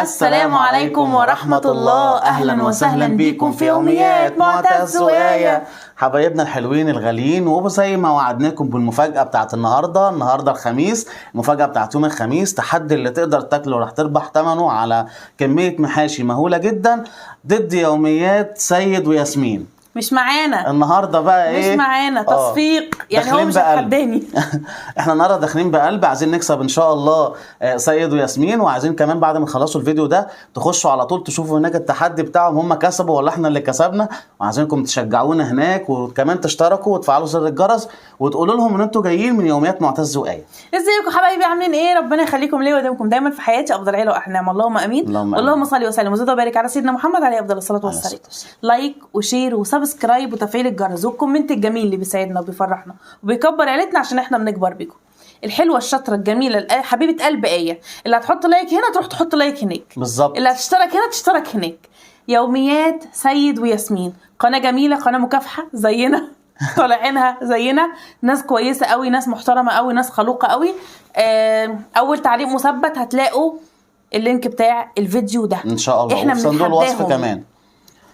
السلام عليكم ورحمة الله. أهلا وسهلا بكم في يوميات معتز وآية. حبايبنا الحلوين الغاليين، وزي ما وعدناكم بالمفاجأة بتاعت النهاردة الخميس. المفاجأة بتاعت يوم الخميس، تحدي اللي تقدر تاكله راح تربح ثمنه على كمية محاشي مهولة جدا ضد يوميات سيد وياسمين. مش معانا النهارده بقى ايه؟ مش معانا تصفيق يعني هو مش هتحداني. احنا النهارده داخلين بقلب، عايزين نكسب ان شاء الله سيد وياسمين، وعايزين كمان بعد ما تخلصوا الفيديو ده تخشوا على طول تشوفوا هناك التحدي بتاعهم، هم كسبوا ولا احنا اللي كسبنا، وعايزينكم تشجعونا هناك، وكمان تشتركوا وتفعلوا زر الجرس وتقولوا لهم ان انتوا جايين من يوميات معتز وآية. ازيكم حبايبي، عاملين ايه؟ ربنا يخليكم ليا ودايمكم دايما في حياتي افضل عيله واحلام، اللهم امين. اللهم صل وسلم وزد وبارك على سيدنا محمد عليه افضل الصلاه والسلام. لايك وشير وسبسكرايب وتفعيل الجرس والكومنت الجميل اللي بيساعدنا وبيفرحنا وبيكبر عيلتنا عشان احنا بنكبر بيكم. الحلوه الشاطره الجميله حبيبه قلب آية، اللي هتحط لايك هنا تروح تحط لايك هناك بالظبط، اللي هتشترك هنا تشترك هناك. يوميات سيد وياسمين قناه جميله، قناه مكافحه زينا طالعينها زينا، ناس كويسه قوي، ناس محترمه قوي، ناس خلوقه قوي. اول تعليق مثبت هتلاقوا اللينك بتاع الفيديو ده ان شاء الله، احنا وفي صندوق الوصف كمان.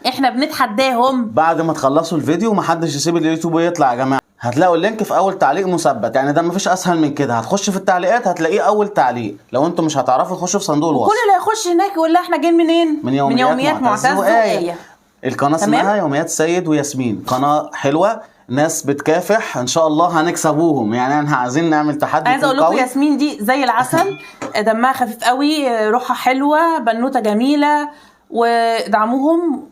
احنا بنتحداهم بعد ما تخلصوا الفيديو محدش يسيب اليوتيوب ويطلع يا جماعه، هتلاقوا اللينك في اول تعليق مثبت، يعني ده مفيش اسهل من كده. هتخش في التعليقات هتلاقيه اول تعليق، لو انتم مش هتعرفوا تخشوا في صندوق الوصف. وكل اللي هيخش هناك يقول لها احنا جايين منين؟ من يوميات معتز وآية. القناه اسمها يوميات سيد وياسمين، قناه حلوه، ناس بتكافح، ان شاء الله هنكسبوهم. يعني احنا عايزين نعمل تحدي. عايزه اقول لكم ياسمين دي زي العسل دمها خفيف قوي، روحها حلوه، بنوته جميله، ودعموهم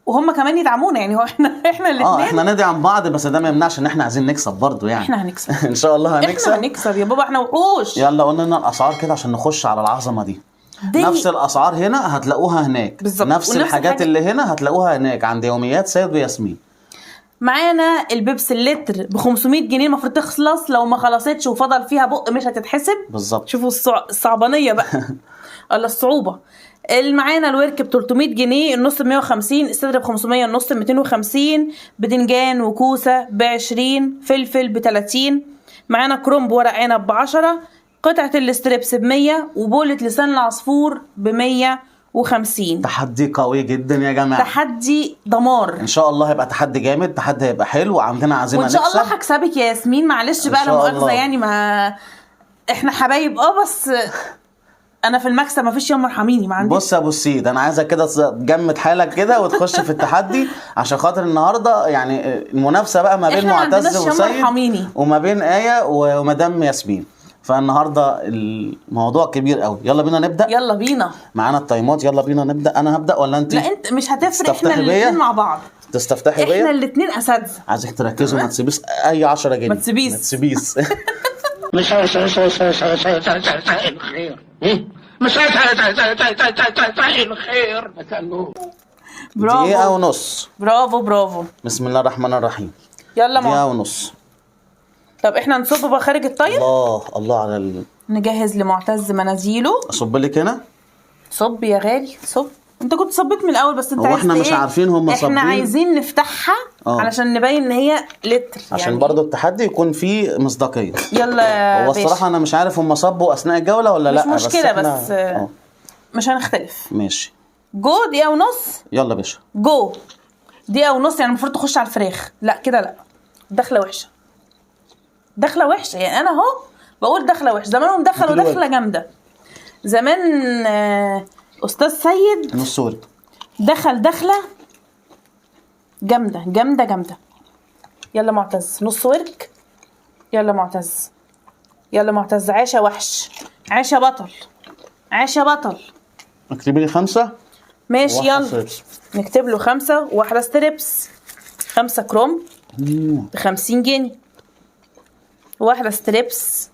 وهم كمان يدعمونا. يعني هو احنا الاثنين احنا ندعم بعض، بس ده ما يمنعش ان احنا عايزين نكسب برضو. يعني احنا هنكسب ان شاء الله هنكسب. احنا هنكسب يا بابا، احنا وحوش. يلا قلنا لنا الاسعار كده عشان نخش على العظمه دي. نفس الاسعار هنا هتلاقوها هناك بالزبط. نفس الحاجات اللي هنا هتلاقوها هناك عند يوميات سيد وياسمين. معانا البيبس اللتر ب 500 جنيه، المفروض تخلص، لو ما خلصتش وفضل فيها بق مش هتتحسب. بالظبط، شوفوا الصعبانيه بقى ولا الصعوبه. معانا الورك ب 300 جنيه، النص ب 150، الصدر ب 500، النص ب 250، بدنجان وكوسه ب 20، فلفل ب 30. معانا كرومب ورق عنب ب 10، قطعه الاستريبس ب 100، وبولة لسان العصفور ب 150. تحدي قوي جدا يا جماعه، تحدي دمار. ان شاء الله هيبقى تحدي جامد، تحدي هيبقى حلو، وعندنا عزيمه نكسب، وان شاء الله هكسبك يا ياسمين. معلش بقى لا مؤاخذه، يعني ما احنا حبايب بس انا في المكسب مفيش يوم مرحميني. ما عندي. بص يا ابو السيد، انا عايزك كده تجمد حالك كده وتخش في التحدي عشان خاطر النهارده يعني المنافسه بقى ما بين معتز وسيد وما بين آية ومدام ياسمين، فالنهارده الموضوع كبير قوي. يلا بينا نبدا. يلا بينا، معانا التايمات. يلا بينا نبدا. انا هبدا ولا انت؟ لا انت، مش هتفرق، احنا الاثنين مع بعض. تستفتحي بيا؟ احنا الاثنين اساتذه. عايزك تركزوا، ما تسيبيش اي 10 جنيه، ما تسيبيش مش الخير، مش الخير. برافو، دقيقة ونص. برافو. بسم الله الرحمن الرحيم. يلا دقيقة ونص. طب احنا نصب بقى خارج الطير. الله على نجهز لمعتز منازيله. اصب لك هنا. صب يا غالي صب. انت كنت صبيت من الاول، بس انت عايز احنا مش عارفين هم صابين. احنا عايزين نفتحها علشان نبين ان هي لتر، عشان يعني برضو التحدي يكون فيه مصداقيه. يلا هو الصراحه انا مش عارف هم صبوا اثناء الجوله ولا لا، مش مشكله، بس مش هنختلف. ماشي. جو دقيقه ونص. يلا باشا جو دقيقه ونص. يعني المفروض تخش على الفراخ. لا كده لا، دخله وحشه، دخله وحشه. يعني انا اهو بقول دخله وحشه. زمانهم دخلوا دخله جامده. زمان استاذ سيد نص ورد دخل دخله جامده جامده جامده. يلا معتز نص ورك. يلا معتز، يلا معتز. عاشا وحش، عاشا بطل، عاشا بطل. اكتبي لي 5. ماشي يلا نكتب له 5 وواحده ستريبس. 5 كروم ب 50 جنيه، واحده ستريبس.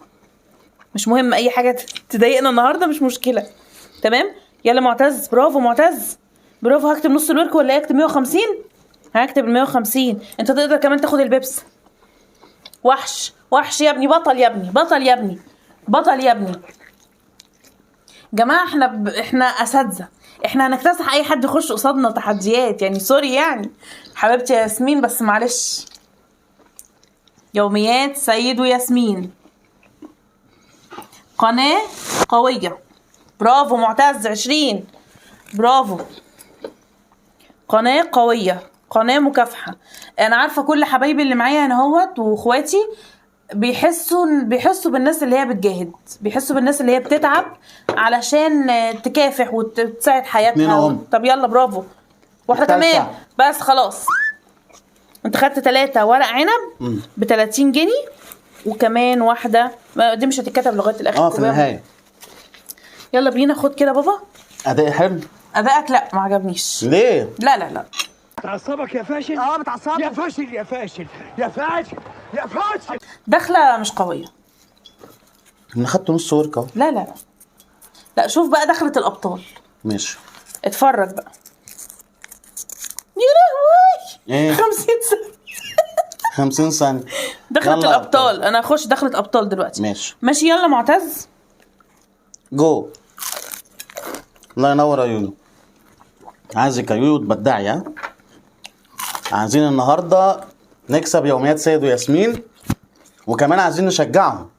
مش مهم اي حاجه تضايقنا النهارده، مش مشكله. تمام. يلا معتز، برافو معتز، برافو. هكتب نص الورك ولا هكتب 150؟ هكتب 150. انت تقدر كمان تاخد البيبس. وحش يا ابني، بطل يا ابني، بطل يا ابني، بطل يا ابني. جماعه احنا اساتذه، احنا هنكتسح اي حد يخش قصادنا تحديات. يعني سوري يعني حبيبتي يا ياسمين، بس معلش. يوميات سيد وياسمين قناة قوية، برافو معتز. 20. برافو. قناة قوية، قناة مكافحة. انا عارفة كل حبايبي اللي معايا هنا اهوت واخواتي بيحسوا بالناس اللي هي بتجاهد، بيحسوا بالناس اللي هي بتتعب علشان تكافح وتساعد اتنين حياتها. اهم. طب يلا برافو. واحدة التالتة. كمان بس خلاص. انت خدت 3 ورق عنب ب 30 جنيه وكمان واحدة دي مش هتتكتب لغاية الاخر. في النهايه. يلا بينا. خد كده بابا. اداء حلو. ادائك لا ما عجبنيش. ليه؟ لا لا لا. بتعصبك يا فاشل؟ بتعصبك يا فاشل يا فاشل يا فاشل يا فاشل. دخلة مش قوية. انا خدت نص ورك اهو. لا لا لا. لا شوف بقى دخلة الابطال. ماشي. اتفرج بقى. يا لهوي. ايه؟ 50 سنة. 50 ثانيه. دخلة يلا الابطال. انا هخش دخلة ابطال دلوقتي. ماشي. ماشي يلا معتز. جو. الله ينور يا يويو. عايزك يا يويو تبدعي. ها عايزين النهارده نكسب يوميات سيد وياسمين وكمان عايزين نشجعهم،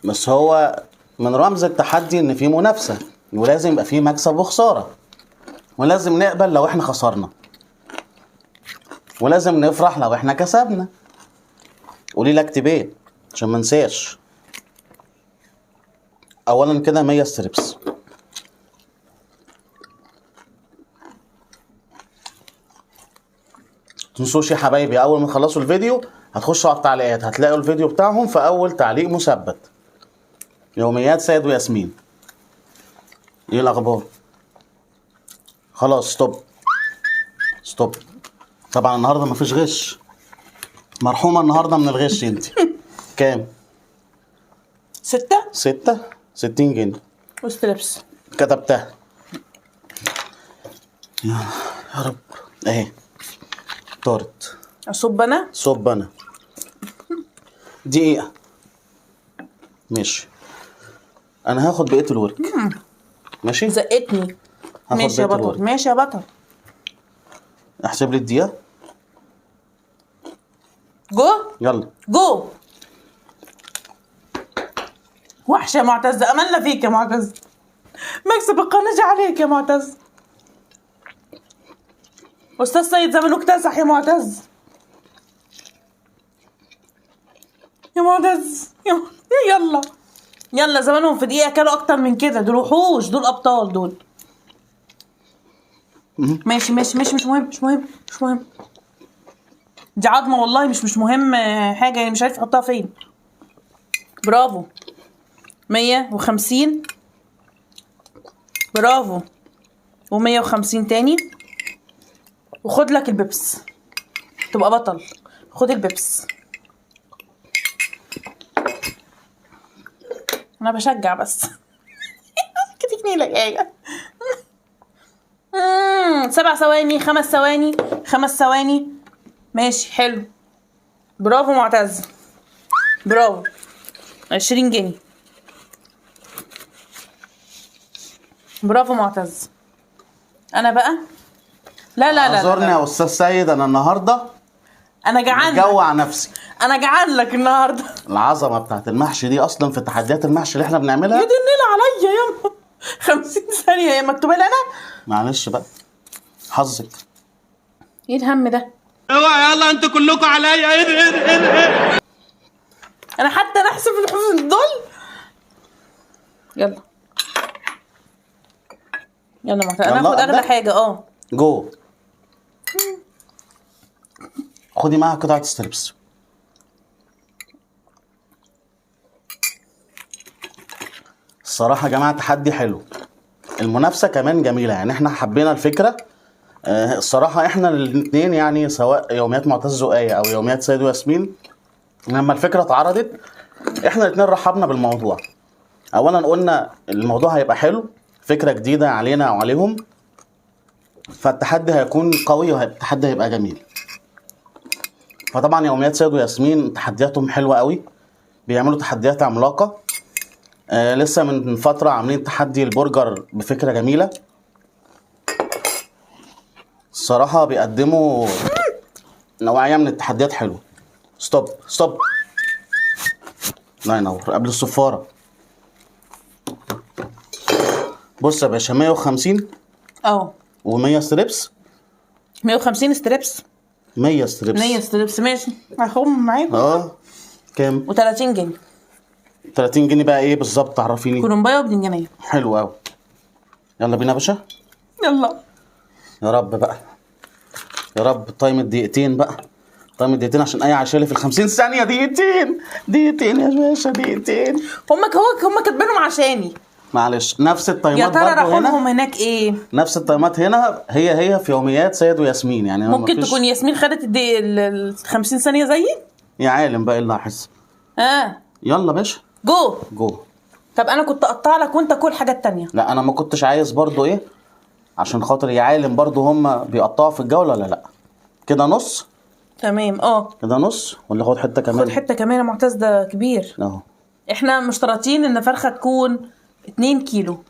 بس هو من رمز التحدي ان في منافسه ولازم يبقى في مكسب وخساره، ولازم نقبل لو احنا خسرنا، ولازم نفرح لو احنا كسبنا. قولي لك اكتب عشان ما انساش. اولا كده 100 ستريبس. تنسوش يا حبايبي اول ما تخلصوا الفيديو هتخشوا على التعليقات هتلاقوا الفيديو بتاعهم في اول تعليق مثبت. يوميات سيد وياسمين. ايه الاخبار؟ خلاص ستوب. طبعا النهارده مفيش غش. مرحومه النهارده من الغش انت. كام؟ 6 60 جنيه. وستريبس. كتبتها. يا رب. اهي طارت. اصب انا. صب انا. دقيقة. ماشي. انا هاخد بقية الورك. ماشي. زقتني. هاخد ماشي يا بقية بطل. الورك. ماشي يا بطل. احسب لي الدقيقة. جو. يلا. وحش يا معتز. املنا فيك يا معتز. مكسب القناة جه عليك يا معتز. استاذ سيد زمانه اكتسح يا معتز. يا معتز يلا زمانهم في دقيقة كانوا اكتر من كده. دول وحوش، دول ابطال دول. ماشي مش مهم. دي عظمة والله. مش مهم حاجة يعني. مش عارف احطها فين. برافو. 150. برافو. و150 تاني. وخد لك البيبس تبقى بطل. خد البيبس. انا بشجع بس. كتكني لك ايه. 7 ثواني 5 ثواني 5 ثواني. ماشي حلو. برافو معتز. برافو. 20 جنيه. برافو معتز. انا بقى لا اعذرني يا استاذ سيد انا النهارده انا جعان. مجوع نفسي. انا جعان لك النهارده. العظمه بتاعت المحشي دي اصلا في تحديات المحشي اللي احنا بنعملها. يا دي النيل عليا ياما. 50 ثانيه هي مكتوبه لي انا. معلش بقى حظك. ايه الهم ده؟ اوعى يلا انتوا كلكم عليا. ايه انا حتى نحسب الحفظ دول. يلا معتز. انا يلا هاخد اغلى أبدأ. حاجه. جو. خدي معاها قطعة ستريبس. الصراحة يا جماعة تحدي حلو. المنافسة كمان جميلة يعني احنا حبينا الفكرة. الصراحة احنا الاثنين يعني سواء يوميات معتز وآية او يوميات سيد وياسمين لما الفكرة اتعرضت احنا الاثنين رحبنا بالموضوع. اولا قلنا الموضوع هيبقى حلو، فكرة جديدة علينا وعليهم، فالتحدي هيكون قوي والتحدي هيبقى جميل. فطبعا يوميات سيد وياسمين تحدياتهم حلوة قوي، بيعملوا تحديات عملاقة. لسه من فترة عاملين تحدي البرجر بفكرة جميلة. الصراحة بيقدموا نوعية من التحديات حلوة. ستوب. الله ينور. قبل الصفارة. بص يا باشا 150 اه و100 ستريبس. 150 ستريبس. 100 ستريبس. 100 ستريبس ماشي هاخدهم معاكم. اه كام؟ و30 جنيه 30 جنيه بقى ايه بالظبط عرفيني. كولومبايه وبدنجانيه. حلو قوي. يلا بينا يا باشا. يلا يا رب بقى، يا رب تايم الدقيقتين بقى، تايم الدقيقتين عشان اي عشالي في ال50 ثانيه. دقيقتين يا باشا، دقيقتين. هم كاتبينهم عشاني. معلش نفس التايمات يا ترى برضه هنا. رقمهم هناك ايه؟ نفس التايمات هنا هي في يوميات سيد وياسمين يعني. ممكن مفيش... تكون ياسمين خدت ال 50 ثانيه زيي. يا عالم بقى ايه اللي هحس. يلا باشا جو. طب انا كنت اقطع لك وانت كل حاجات تانية. لا انا ما كنتش عايز برضو ايه، عشان خاطر يا عالم برضو هم بيقطعوا في الجوله ولا لا. كده نص. تمام كده نص ولا خد حته كمان؟ خد حته كمان يا معتز، ده كبير. اهو. احنا مشترطين ان فرخه تكون 2 كيلو،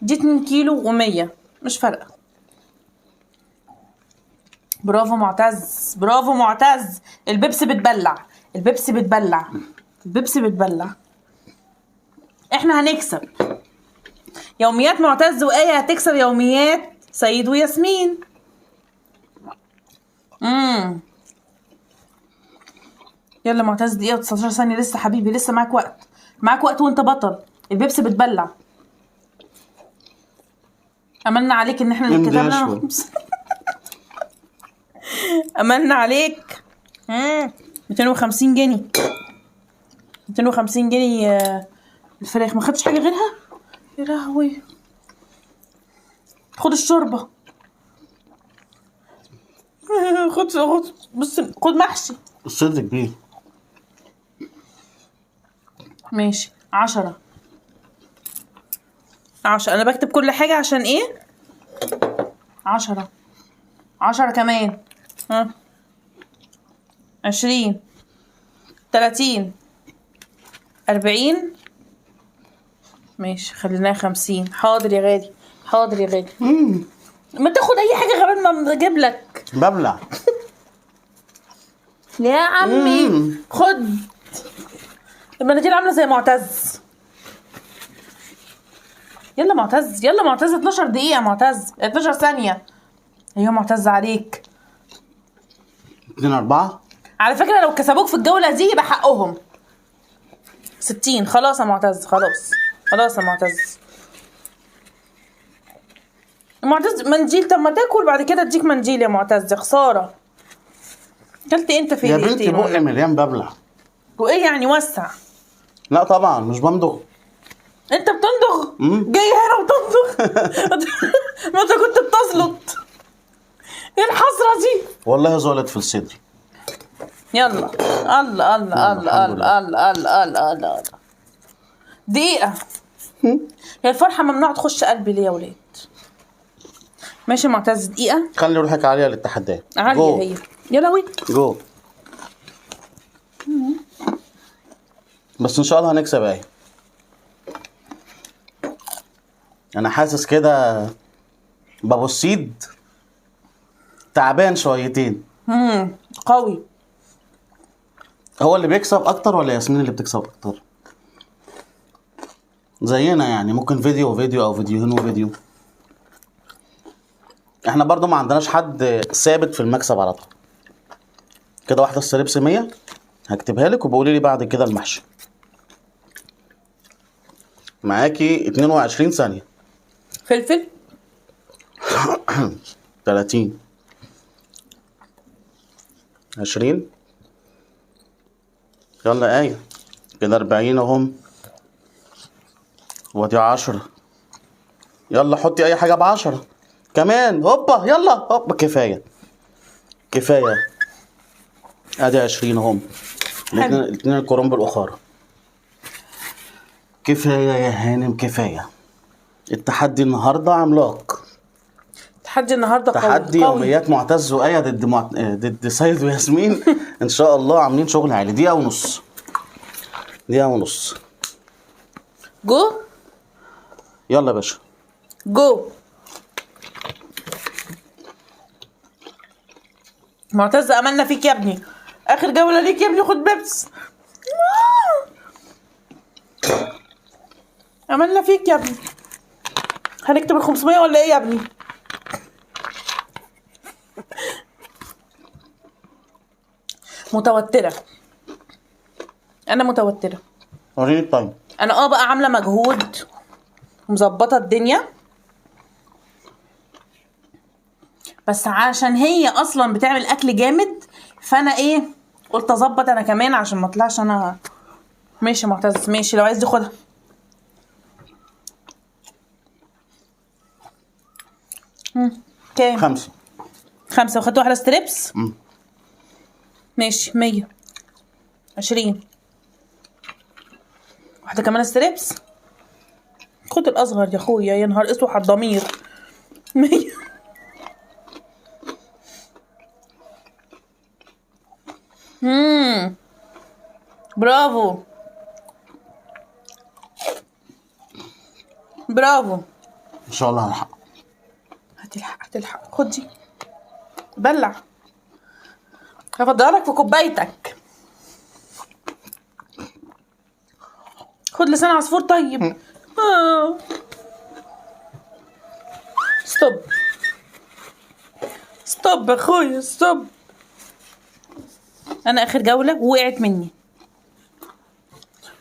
دي 2 كيلو و100 مش فارقه. برافو معتز، برافو معتز. البيبسي بتبلع، البيبسي بتبلع، البيبسي بتبلع. احنا هنكسب. يوميات معتز وآية هتكسب يوميات سيد وياسمين. يلا معتز، دقيقة و19 ثانية لسه حبيبي، لسه معاك وقت، معاك وقت وانت بطل. البيبسي بتبلع. املنا عليك ان احنا اللي كتبنا. املنا عليك. 250 جنيه 250 جنيه الفراخ. ما خدتش حاجه غيرها يا لهوي. خد الشوربه. خد بص، خد محشي. الصدر كبير. ماشي 10 انا بكتب كل حاجه عشان ايه. 10 كمان. 20 30 40. ماشي خليناها 50. حاضر يا غالي، حاضر يا غالي. ما تاخد اي حاجه غير ما اجيب لك. ببلع يا عمي. خد المناديل عامله زي معتز. يلا معتز، يلا معتز. 12 دقيقه معتز، 12 ثانيه. ايوه معتز عليك. 2-4. على فكره لو كسبوك في الجوله دي يبقى حقهم. 60. خلاص يا معتز، خلاص يا معتز. معتز منديل. طب ما تاكل بعد كده اديك منديل يا معتز. خساره. اكلت انت في يا بنتي بقي مليان ببلع. وايه يعني وسع؟ لا طبعا مش بمضغ. انت بتندغ. جاي هنا وبتندغ. ما انت كنت بتزلط. ايه الحسره دي؟ والله زولت في الصدر. يلا. الله. دقيقة. هي الفرحة ممنوع تخش قلبي ليه يا ولاد؟ ماشي معتز. دقيقة. خلي روحك عالية للتحديات. عالية هي. يا لوي. جو. بس ان شاء الله هنكسب ايه. انا حاسس كده بابو السيد تعبان شويتين. قوي. هو اللي بيكسب اكتر ولا ياسمين اللي بتكسب اكتر؟ زينا يعني، ممكن فيديو وفيديو او فيديوهين وفيديو. احنا برضو ما عندناش حد ثابت في المكسب على طول. كده واحدة ستريبس 100 هكتبها لك وبقولي لي بعد كده المحشي. معاكي 22 ثانية. فلفل 30 20. يلا آية. كده 40 اهم. ودي 10. يلا حطي اي حاجة ب10 كمان. هوبا يلا هوبا. كفاية ادي 20 اهم. الاثنين الكرنب الاخرى. كفاية يا هانم كفاية. التحدي النهاردة عملاق. تحدي النهارده قوي. تحدي يوميات معتز وآية ضد سيد وياسمين. ان شاء الله عاملين شغل عالي. دقيقة ونص. جو. يلا يا باشا جو. معتز املنا فيك يا ابني. اخر جولة ليك يا ابني. خد بيبس. املنا فيك يا ابني. هنكتب ال 500 ولا ايه يا ابني؟ متوترة، انا متوترة. وريني التايم. انا بقى عاملة مجهود ومظبطة الدنيا، بس عشان هي اصلا بتعمل اكل جامد، فانا ايه قلت اظبط انا كمان عشان ما اطلعش انا. ماشي يا معتز، ماشي لو عايز دي خدها. كام؟ 5. 5 وخدت واحدة ستريبس. ماشي 120. واحدة كمان ستريبس. خد الأصغر يا أخويا، يا نهار اسود على الضمير. 100. برافو برافو. ان شاء الله هنلحق. هتلحق. خد دي بلع، هفضلها لك في كوبايتك. خد لسان عصفور طيب. ستوب يا اخويا، ستوب. انا اخر جولة وقعت مني،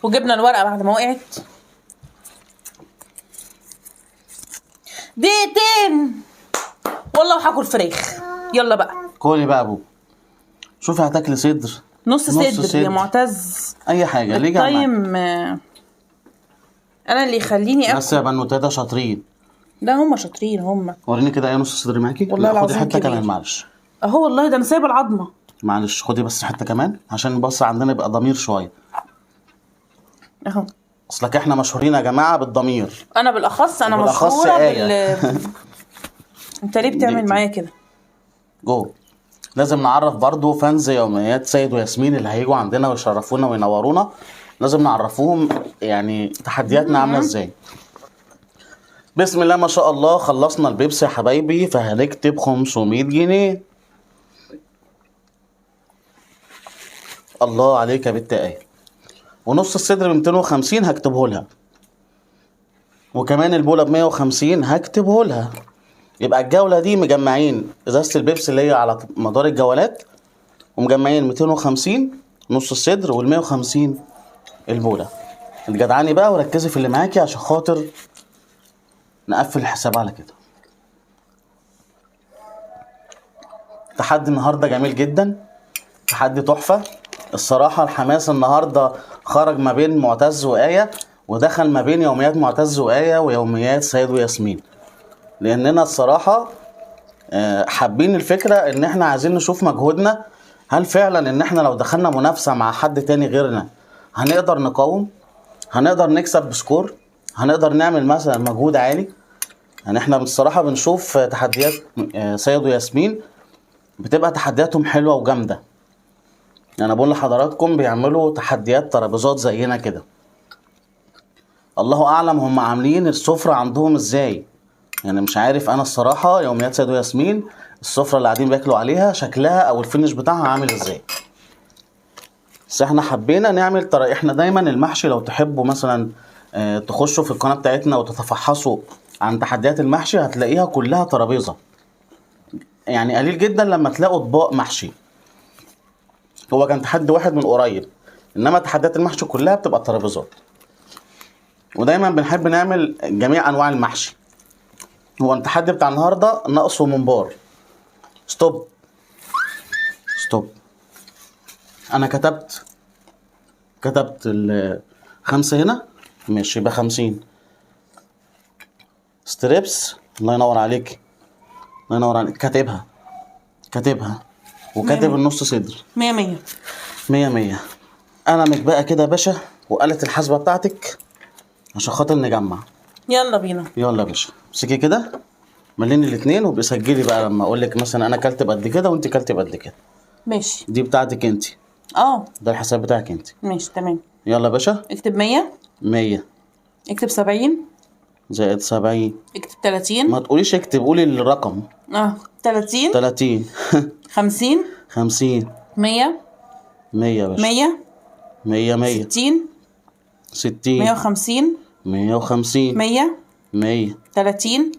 وجبنا الورقة بعد ما وقعت. دقيقتين والله وهاكل فراخ. يلا بقى كولي بقى ابو. شوفي هتاكلي صدر، نص صدر يا معتز. اي حاجه ليه جمع. التايم انا اللي يخليني اكل. بس يا بنوتة شاطرين. لا هم شاطرين هم. وريني كده ايه نص صدر معاكي. والله لا، خدي العظيم حته كبير. كمان معلش. اهو والله ده انا سايبه العظمه. معلش خدي بس حته كمان عشان البص عندنا يبقى ضمير شويه. اهو اصلك احنا مشهورين يا جماعه بالضمير. انا بالاخص انا وبالأخص مشهوره آية. انت ليه بتعمل معايا كده؟ جو. لازم نعرف برضو فانز يوميات سيد وياسمين اللي هيجوا عندنا ويشرفونا وينورونا، لازم نعرفوهم يعني تحدياتنا عامله ازاي. بسم الله ما شاء الله. خلصنا البيبسي يا حبايبي، فهنكتب 500 جنيه. الله عليك يا بنت ايه. ونص الصدر ب 250 هكتبه لها، وكمان البوله ب 150 هكتبه لها. يبقى الجوله دي مجمعين ازازه البيبسي اللي هي على مدار الجولات، ومجمعين 250 نص الصدر وال 150 البوله. الجدعاني بقى وركزي في اللي معاكي عشان خاطر نقفل الحساب على كده. تحدي النهارده جميل جدا، تحدي تحفه الصراحه. الحماس النهارده خرج ما بين معتز وآية، ودخل ما بين يوميات معتز وآية ويوميات سيد وياسمين، لاننا الصراحه حابين الفكره ان احنا عايزين نشوف مجهودنا. هل فعلا ان احنا لو دخلنا منافسه مع حد تاني غيرنا هنقدر نقاوم، هنقدر نكسب بسكور، هنقدر نعمل مثلا مجهود عالي. يعني احنا بصراحه بنشوف تحديات سيد وياسمين بتبقى تحدياتهم حلوه وجامده. انا بقول لحضراتكم بيعملوا تحديات ترابيزات زينا كده. الله اعلم هم عاملين السفره عندهم ازاي. يعني مش عارف انا الصراحه يوميات سيد وياسمين السفره اللي قاعدين بياكلوا عليها شكلها او الفينش بتاعها عامل ازاي. بس احنا حبينا نعمل احنا دايما المحشي لو تحبوا مثلا تخشوا في القناه بتاعتنا وتتفحصوا عن تحديات المحشي هتلاقيها كلها ترابيزه. يعني قليل جدا لما تلاقوا اطباق محشي. هو كان تحدي واحد من قريب، انما تحديات المحشي كلها بتبقى ترابيزات. ودايما بنحب نعمل جميع انواع المحشي. هو التحدي بتاع النهارده نقص ومنبار. ستوب. انا كتبت ال5 هنا. ماشي يبقى 50 ستريبس. الله ينور عليك، الله ينور عليك. كاتبها وكاتب النص صدر. 100 100. قلمك بقى كده يا باشا وآلة الحاسبة بتاعتك عشان خاطر نجمع. يلا بينا. يلا يا باشا امسكي كده مليني الاتنين وابقي سجلي بقى لما اقول لك مثلا انا كلت بقد كده وانت كلت بقد كده. ماشي. دي بتاعتك انت. ده الحساب بتاعك انت. ماشي تمام. يلا يا باشا. اكتب 100. 100 اكتب 70 زائد 70. اكتب 30. ما تقوليش اكتب، قولي الرقم. 30 30 50 50 100 100 يا باشا. 100 100 60 60 150 150 100 100 30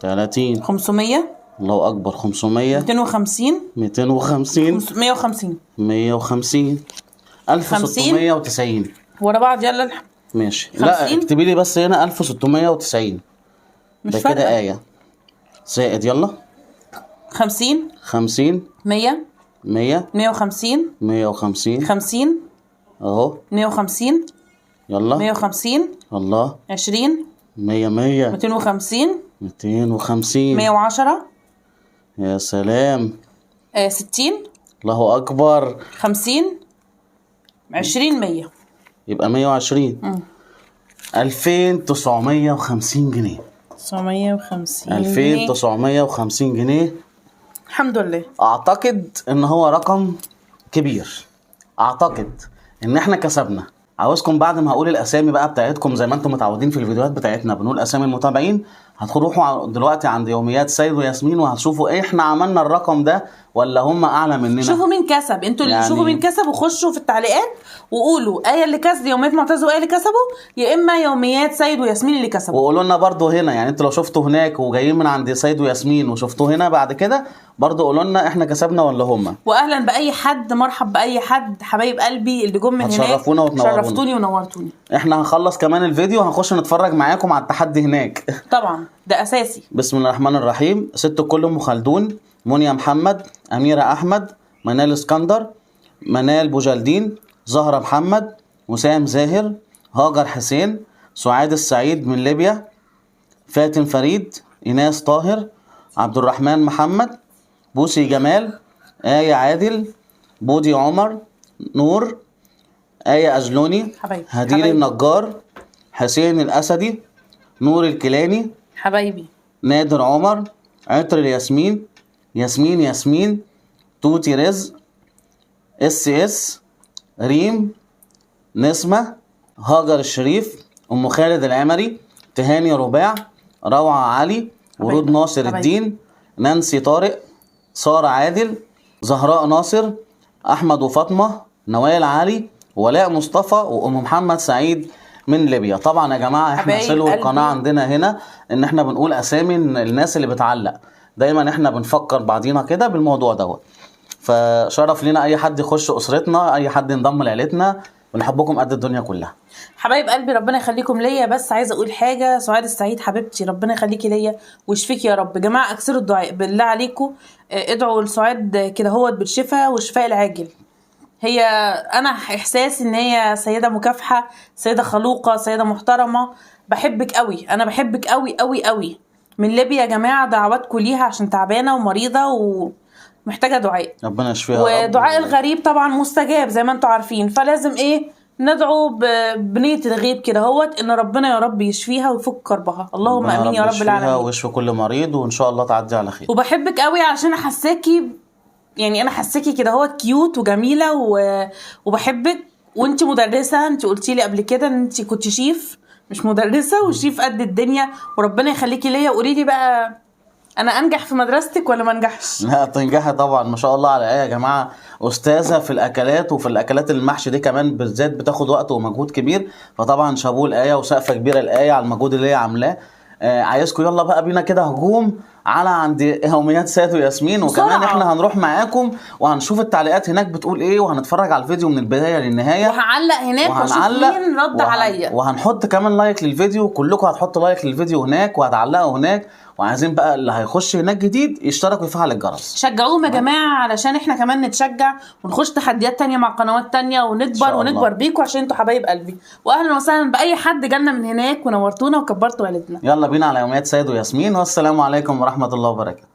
30 500 الله اكبر 500 250 250 150 150 1690 ورا بعض يلا ماشي. لا 50. اكتبي لي بس هنا 1690 مش ده كده فارقة. آية زائد يلا 50 50 100 100 150 150 50 اهو 150 يلا 150 الله 20 100 100 250 250 110 يا سلام 60 الله اكبر 50 20 100 يبقى 120 2950 جنيه 950 2950 جنيه. الحمد لله. اعتقد ان هو رقم كبير، اعتقد ان احنا كسبنا. عاوزكم بعد ما هقول الاسامي بقى بتاعتكم زي ما انتم متعودين في الفيديوهات بتاعتنا بنقول اسامي المتابعين، هتروحوا دلوقتي عند يوميات سيد وياسمين وهتشوفوا ايه احنا عملنا الرقم ده ولا هم اعلى مننا. شوفوا مين كسب، انتوا اللي يعني شوفوا مين كسب وخشوا في التعليقات وقولوا ايه اللي كسب، يوميات معتز وايه اللي كسبوا، يا اما يوميات سيد وياسمين اللي كسبوا. وقولوا لنا برضو هنا، يعني انتوا لو شفتوا هناك وجايين من عند سيد وياسمين وشفتوا هنا بعد كده برضو قولوا لنا احنا كسبنا ولا هم. واهلا باي حد، مرحب باي حد، حبايب قلبي اللي جم من هناك هتشرفونا وتنورونا. شرفتوني ونورتوني. احنا هنخلص كمان الفيديو هنخش نتفرج معاكم على التحدي هناك. طبعا ده اساسي. بسم الله الرحمن الرحيم. ست الكل ام خلدون، منيا محمد، اميره احمد، منال اسكندر، منال بوجلدين، زهره محمد، وسام زاهر، هاجر حسين، سعاد السعيد من ليبيا، فاتن فريد، ايناس طاهر، عبد الرحمن محمد، بوسي جمال، آية عادل، بودي عمر، نور، آية أجلوني، حبايبي. هدير حبايبي. النجار، حسين الأسدي، نور الكيلاني، حبايبي نادر عمر، عطر الياسمين، ياسمين، توتي رزق، اس ريم، نسمة، هاجر الشريف، ام خالد العمري، تهاني رباع، روعة علي، ورود ناصر الدين، نانسي طارق، سارة عادل، زهراء ناصر، احمد وفاطمة، نوال علي، ولاء مصطفى، وام محمد سعيد من ليبيا. طبعا يا جماعه احنا حبايب سلو قلبي. القناه عندنا هنا ان احنا بنقول اسامي الناس اللي بتعلق، دايما احنا بنفكر بعضينا كده بالموضوع دوت. فشرف لنا اي حد يخش اسرتنا، اي حد ينضم لعيلتنا، ونحبكم قد الدنيا كلها. حبايب قلبي ربنا يخليكم ليا. بس عايزه اقول حاجه، سعاد السعيد حبيبتي ربنا يخليكي ليا ويشفيكي يا رب. جماعه اكثروا الدعاء بالله عليكم، ادعوا لسعاد كده هوت بالشفاء والشفاء العاجل. هي انا احساس ان هي سيده مكافحه، سيده خلوقه، سيده محترمه. بحبك قوي، انا بحبك قوي قوي قوي. من ليبيا يا جماعه، دعواتكم ليها عشان تعبانه ومريضه ومحتاجه دعاء. ربنا يشفيها يا رب. ودعاء الغريب طبعا مستجاب زي ما انتم عارفين، فلازم ندعو بنية الغيب كده هوت ان ربنا يا رب يشفيها ويفك كربها. اللهم ربنا امين يا رب يشفيها العالمين. ويشفي كل مريض وان شاء الله تعدي على خير. وبحبك قوي عشان حساكي، يعني انا حساكي كده هوت كيوت وجميله وبحبك. وانت مدرسه، انت قلتي لي قبل كده ان انت كنت شيف مش مدرسه، وشيف قد الدنيا، وربنا يخليكي ليا. قولي لي بقى، انا انجح في مدرستك ولا ما انجحش؟ لا تنجحي طبعا، ما شاء الله على ايه يا جماعه، استاذه في الاكلات، وفي الاكلات المحشي دي كمان بالذات بتاخد وقت ومجهود كبير، فطبعا شابوه الايه وسقفه كبيره الايه على المجهود اللي هي عاملاه. عايزكم يلا بقى بينا كده هجوم على عند يوميات سيد وياسمين، وكمان بسرعة. احنا هنروح معاكم وهنشوف التعليقات هناك بتقول ايه، وهنتفرج على الفيديو من البدايه للنهايه، وهعلق هناك واشوف مين رد عليا، وهنحط كمان لايك للفيديو. كلكم هتحطوا لايك للفيديو هناك وهتعلقوا هناك، وعايزين بقى اللي هيخش هناك جديد يشترك ويفعل الجرس. شجعوهم يا جماعه علشان احنا كمان نتشجع ونخش تحديات تانية مع قنوات تانية ونكبر بيكم، عشان انتوا حبايب قلبي. واهلا وسهلا باي حد جالنا من هناك ونورتونا وكبرتوا عيلتنا. يلا بينا على يوميات سيد وياسمين، والسلام عليكم ورحمه الله وبركاته.